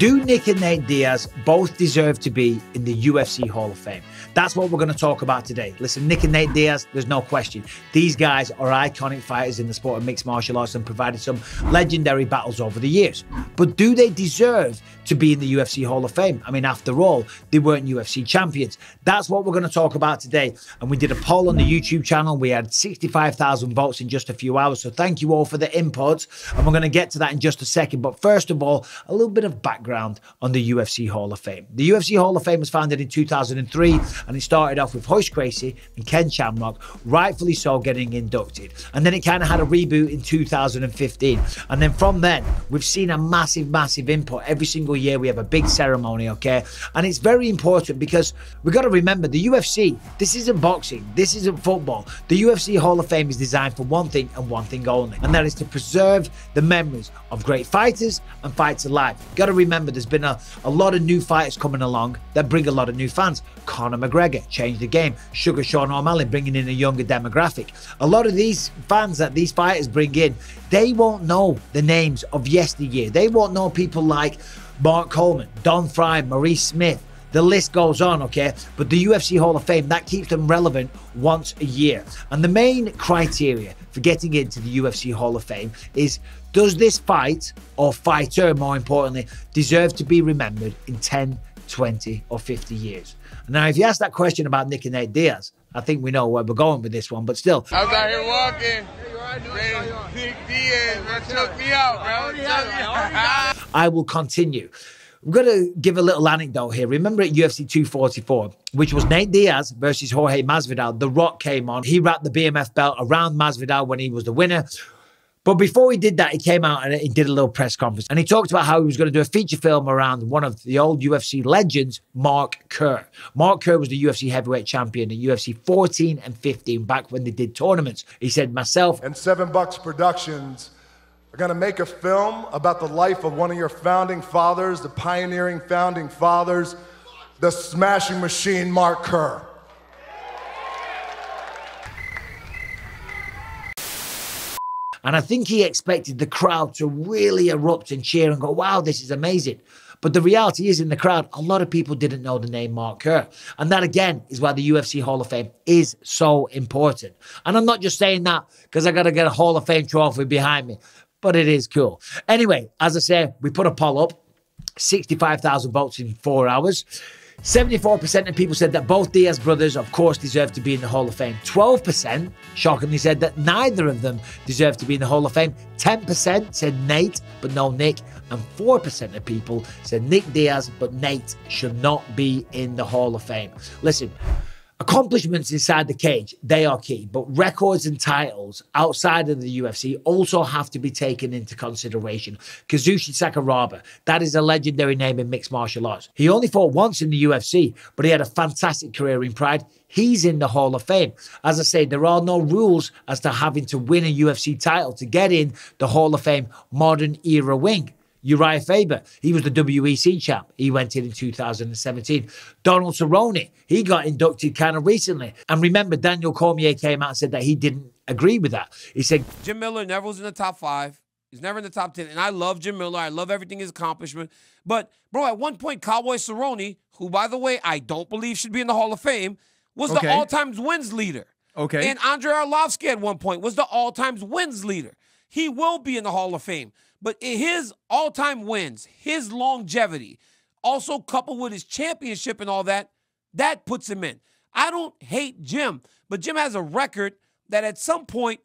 Do Nick and Nate Diaz both deserve to be in the UFC Hall of Fame? That's what we're going to talk about today. Listen, Nick and Nate Diaz, there's no question. These guys are iconic fighters in the sport of mixed martial arts and provided some legendary battles over the years. But do they deserve to be in the UFC Hall of Fame? I mean, after all, they weren't UFC champions. That's what we're going to talk about today. And we did a poll on the YouTube channel. We had 65,000 votes in just a few hours. So thank you all for the input. And we're going to get to that in just a second. But first of all, a little bit of background on the UFC Hall of Fame. The UFC Hall of Fame was founded in 2003. And it started off with Hoist Gracie and Ken Shamrock, rightfully so, getting inducted. And then it kind of had a reboot in 2015. And then from then, we've seen a massive input. Every single year we have a big ceremony, okay? And it's very important because we've got to remember the UFC, this isn't boxing, this isn't football. The UFC Hall of Fame is designed for one thing and one thing only, and that is to preserve the memories of great fighters and fights alive. Got to remember there's been a lot of new fighters coming along that bring a lot of new fans. Conor McGregor changed the game. Sugar Sean O'Malley bringing in a younger demographic. A lot of these fans that these fighters bring in, they won't know the names of yesteryear. They won't know people like Mark Coleman, Don Fry, Maurice Smith. The list goes on, okay? But the UFC Hall of Fame, that keeps them relevant once a year. And the main criteria for getting into the UFC Hall of Fame is, does this fight, or fighter more importantly, deserve to be remembered in 10, 20 or 50 years? Now, if you ask that question about Nick and Nate Diaz, I think we know where we're going with this one, but still. I was out here walking. Nick Diaz, man, choke me out, bro. I will continue. We've got to give a little anecdote here. Remember at UFC 244, which was Nate Diaz versus Jorge Masvidal, The Rock came on. He wrapped the BMF belt around Masvidal when he was the winner. But before he did that, he came out and he did a little press conference. And he talked about how he was going to do a feature film around one of the old UFC legends, Mark Kerr. Mark Kerr was the UFC heavyweight champion at UFC 14 and 15, back when they did tournaments. He said, myself and Seven Bucks Productions are going to make a film about the life of one of your founding fathers, the pioneering founding fathers, the smashing machine, Mark Kerr. And I think he expected the crowd to really erupt and cheer and go, wow, this is amazing. But the reality is, in the crowd, a lot of people didn't know the name Mark Kerr. And that, again, is why the UFC Hall of Fame is so important. And I'm not just saying that because I got to get a Hall of Fame trophy behind me, but it is cool. Anyway, as I say, we put a poll up, 65,000 votes in 4 hours. 74% of people said that both Diaz brothers, of course, deserve to be in the Hall of Fame. 12%, shockingly, said that neither of them deserve to be in the Hall of Fame. 10% said Nate, but no Nick. And 4% of people said Nick Diaz, but Nate should not be in the Hall of Fame. Listen, accomplishments inside the cage, they are key, but records and titles outside of the UFC also have to be taken into consideration. Kazushi Sakuraba, that is a legendary name in mixed martial arts. He only fought once in the UFC, but he had a fantastic career in Pride. He's in the Hall of Fame. As I say, there are no rules as to having to win a UFC title to get in the Hall of Fame modern era wing. Uriah Faber, he was the WEC champ. He went in 2017. Donald Cerrone, he got inducted kind of recently. And remember, Daniel Cormier came out and said that he didn't agree with that. He said, Jim Miller never was in the top 5. He's never in the top 10. And I love Jim Miller. I love everything his accomplishment. But, bro, at one point, Cowboy Cerrone, who, by the way, I don't believe should be in the Hall of Fame, was the all-time wins leader. Okay. And Andrei Arlovsky at one point was the all-time wins leader. He will be in the Hall of Fame. But his all-time wins, his longevity, also coupled with his championship and all that, that puts him in. I don't hate Jim, but Jim has a record that at some point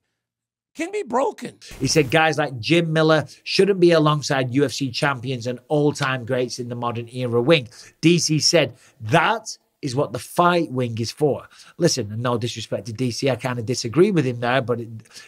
can be broken. He said guys like Jim Miller shouldn't be alongside UFC champions and all-time greats in the modern era wing. DC said that is what the fight wing is for. Listen, and no disrespect to DC, I kind of disagree with him there, but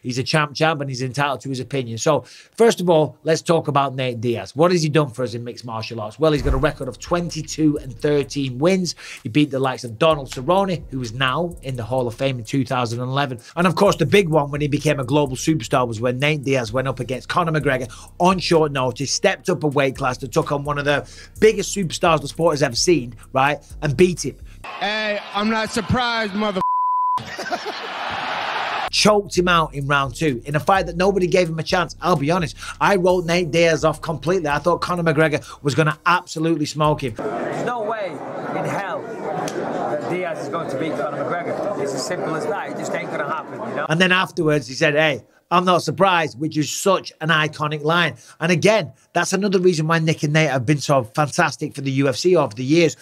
he's a champ and he's entitled to his opinion. So, first of all, let's talk about Nate Diaz. What has he done for us in mixed martial arts? Well, he's got a record of 22 and 13 wins. He beat the likes of Donald Cerrone, who is now in the Hall of Fame in 2011. And of course, the big one when he became a global superstar was when Nate Diaz went up against Conor McGregor on short notice, stepped up a weight class that took on one of the biggest superstars the sport has ever seen, right? And beat him. Hey, I'm not surprised, mother. choked him out in round 2 in a fight that nobody gave him a chance. I'll be honest, I wrote Nate Diaz off completely. I thought Conor McGregor was going to absolutely smoke him. There's no way in hell that Diaz is going to beat Conor McGregor. It's as simple as that. It just ain't going to happen, you know? And then afterwards, he said, hey, I'm not surprised, which is such an iconic line. And again, that's another reason why Nick and Nate have been so fantastic for the UFC over the years.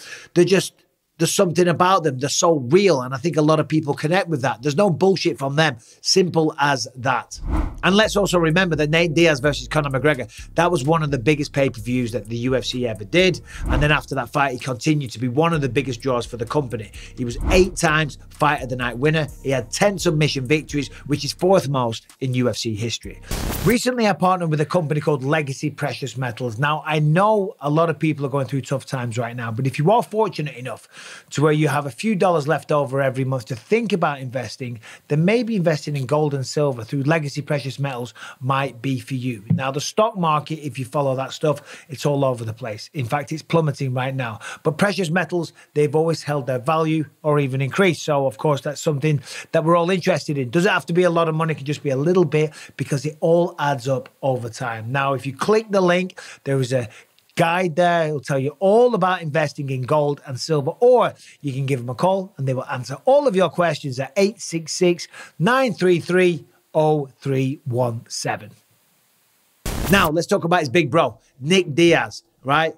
There's something about them. They're so real. And I think a lot of people connect with that. There's no bullshit from them. Simple as that. And let's also remember that Nate Diaz versus Conor McGregor, that was one of the biggest pay-per-views that the UFC ever did. And then after that fight, he continued to be one of the biggest draws for the company. He was 8 times Fight of the Night winner. He had 10 submission victories, which is 4th most in UFC history. Recently, I partnered with a company called Legacy Precious Metals. Now, I know a lot of people are going through tough times right now, but if you are fortunate enough to where you have a few dollars left over every month to think about investing, then maybe investing in gold and silver through Legacy Precious Metals might be for you. Now, the stock market, if you follow that stuff, it's all over the place. In fact, it's plummeting right now. But precious metals, they've always held their value or even increased. So, of course, that's something that we're all interested in. Does it have to be a lot of money? It can just be a little bit, because it all adds up over time. Now, if you click the link, there is a guide there. It'll tell you all about investing in gold and silver, or you can give them a call and they will answer all of your questions at 866-933-0317. Now, let's talk about his big bro, Nick Diaz, right?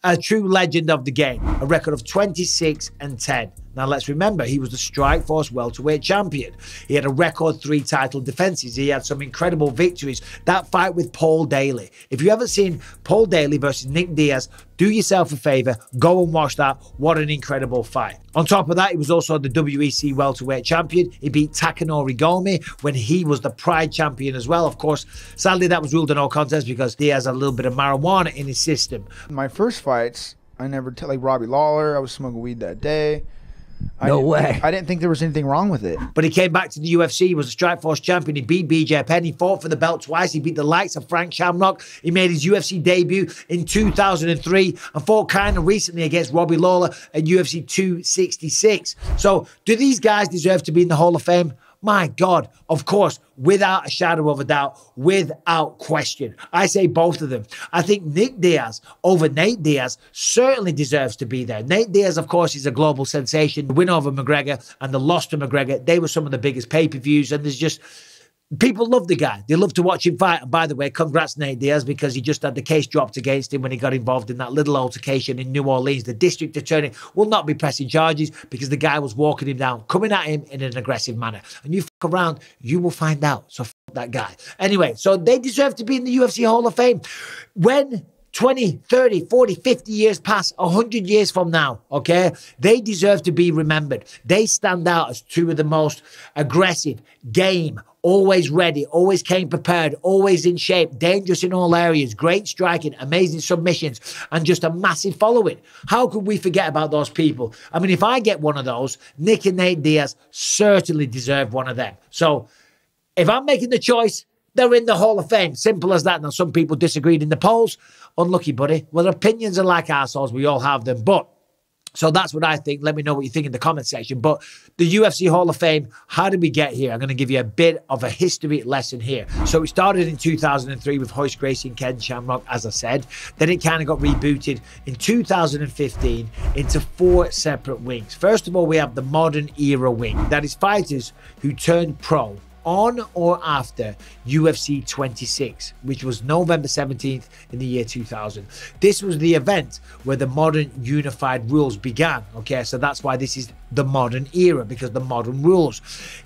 A true legend of the game, a record of 26-10. Now, let's remember, he was the Strikeforce welterweight champion. He had a record 3 title defenses. He had some incredible victories. That fight with Paul Daly. If you haven't seen Paul Daly versus Nick Diaz, do yourself a favor, go and watch that. What an incredible fight. On top of that, he was also the WEC welterweight champion. He beat Takanori Gomi when he was the Pride champion as well. Of course, sadly, that was ruled a no contest because Diaz had a little bit of marijuana in his system. My first fights, I never tell, like Robbie Lawler, I was smoking weed that day. No way. I didn't think there was anything wrong with it. But he came back to the UFC. He was a Strikeforce champion. He beat BJ Penn. He fought for the belt twice. He beat the likes of Frank Shamrock. He made his UFC debut in 2003 and fought kind of recently against Robbie Lawler at UFC 266. So do these guys deserve to be in the Hall of Fame? My God, of course, without a shadow of a doubt, without question. I say both of them. I think Nick Diaz over Nate Diaz certainly deserves to be there. Nate Diaz, of course, is a global sensation. The win over McGregor and the loss to McGregor, they were some of the biggest pay-per-views, and there's just... people love the guy. They love to watch him fight. And by the way, congrats, Nate Diaz, because he just had the case dropped against him when he got involved in that little altercation in New Orleans. The district attorney will not be pressing charges because the guy was walking him down, coming at him in an aggressive manner. And you fuck around, you will find out. So fuck that guy. Anyway, so they deserve to be in the UFC Hall of Fame. When 20, 30, 40, 50 years pass, 100 years from now, okay? They deserve to be remembered. They stand out as two of the most aggressive, game, always ready, always came prepared, always in shape, dangerous in all areas, great striking, amazing submissions, and just a massive following. How could we forget about those people? I mean, if I get one of those, Nick and Nate Diaz certainly deserve one of them. So if I'm making the choice, they're in the Hall of Fame. Simple as that. Now, some people disagreed in the polls. Unlucky, buddy. Well, opinions are like assholes. We all have them. But, so that's what I think. Let me know what you think in the comment section. But the UFC Hall of Fame, how did we get here? I'm going to give you a bit of a history lesson here. So it started in 2003 with Royce Gracie and Ken Shamrock, as I said. Then it kind of got rebooted in 2015 into 4 separate wings. First of all, we have the modern era wing. That is fighters who turned pro on or after UFC 26, which was November 17th in the year 2000. This was the event where the modern unified rules began, okay? So that's why this is the modern era, because the modern rules.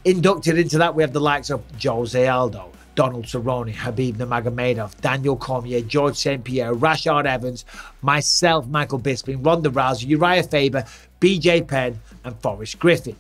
Inducted into that, we have the likes of Jose Aldo, Donald Cerrone, Khabib Nurmagomedov, Daniel Cormier, George St. Pierre, Rashad Evans, myself, Michael Bisping, Ronda Rousey, Uriah Faber, BJ Penn, and Forrest Griffin.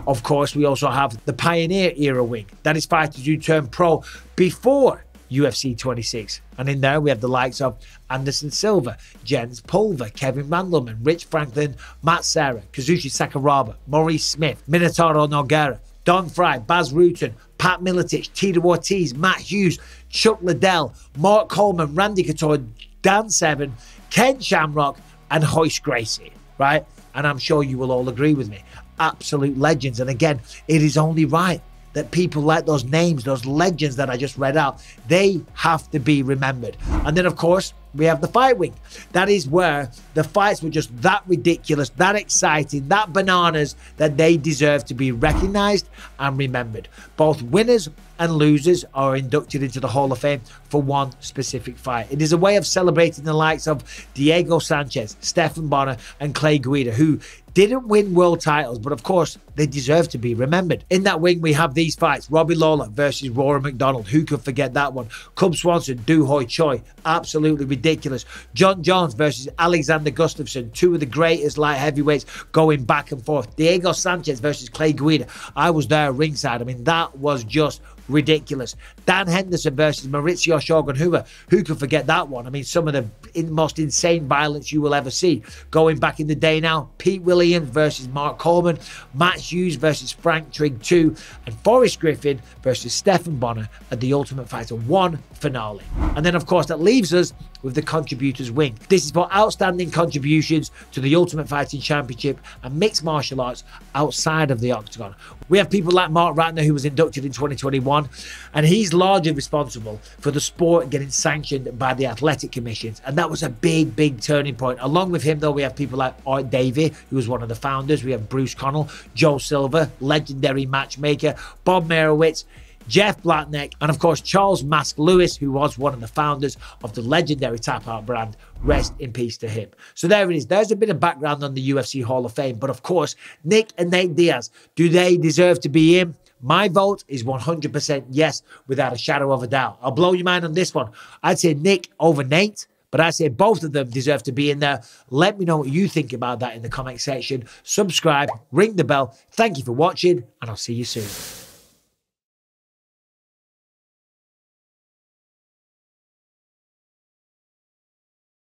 Of course, we also have the Pioneer era wing. That is fighters who turned pro before UFC 26. And in there, we have the likes of Anderson Silva, Jens Pulver, Kevin Randleman, Rich Franklin, Matt Serra, Kazushi Sakuraba, Maurice Smith, Minotauro Nogueira, Don Fry, Baz Rutten, Pat Miletich, Tito Ortiz, Matt Hughes, Chuck Liddell, Mark Coleman, Randy Couture, Dan Severn, Ken Shamrock, and Royce Gracie, right? And I'm sure you will all agree with me. Absolute legends. And again, it is only right that people like those names, those legends that I just read out, they have to be remembered. And then, of course, we have the fight wing. That is where the fights were just that ridiculous, that exciting, that bananas, that they deserve to be recognized and remembered. Both winners and losers are inducted into the Hall of Fame for one specific fight. It is a way of celebrating the likes of Diego Sanchez, Stephan Bonner, and Clay Guida, who didn't win world titles, but of course, they deserve to be remembered. In that wing, we have these fights. Robbie Lawler versus Rory McDonald. Who could forget that one? Cub Swanson, Doo Ho Choi. Absolutely ridiculous. John Jones versus Alexander Gustafsson. Two of the greatest light heavyweights going back and forth. Diego Sanchez versus Clay Guida. I was there ringside. I mean, that was just ridiculous. Dan Henderson versus Mauricio Shogun Rua. Who could forget that one? I mean, some of the most insane violence you will ever see. Going back in the day now, Pete Williams versus Mark Coleman, Matt Hughes versus Frank Trigg 2, and Forrest Griffin versus Stephan Bonner at the Ultimate Fighter 1 finale. And then, of course, that leaves us with the contributors wing. This is for outstanding contributions to the Ultimate Fighting Championship and mixed martial arts outside of the octagon. We have people like Mark Ratner, who was inducted in 2021, and he's largely responsible for the sport getting sanctioned by the athletic commissions, and that was a big turning point. Along with him, though, we have people like Art Davey, who was one of the founders. We have Bruce Connell, Joe Silver, legendary matchmaker, Bob Merowitz, Jeff Blackneck, and of course Charles Mask Lewis, who was one of the founders of the legendary Tap Out brand. Rest in peace to him. So there it is. There's a bit of background on the UFC Hall of Fame. But of course, Nick and Nate Diaz, do they deserve to be in? My vote is 100% yes, without a shadow of a doubt. I'll blow your mind on this one. I'd say Nick over Nate, but I say both of them deserve to be in there. Let me know what you think about that in the comment section. Subscribe, ring the bell. Thank you for watching, and I'll see you soon.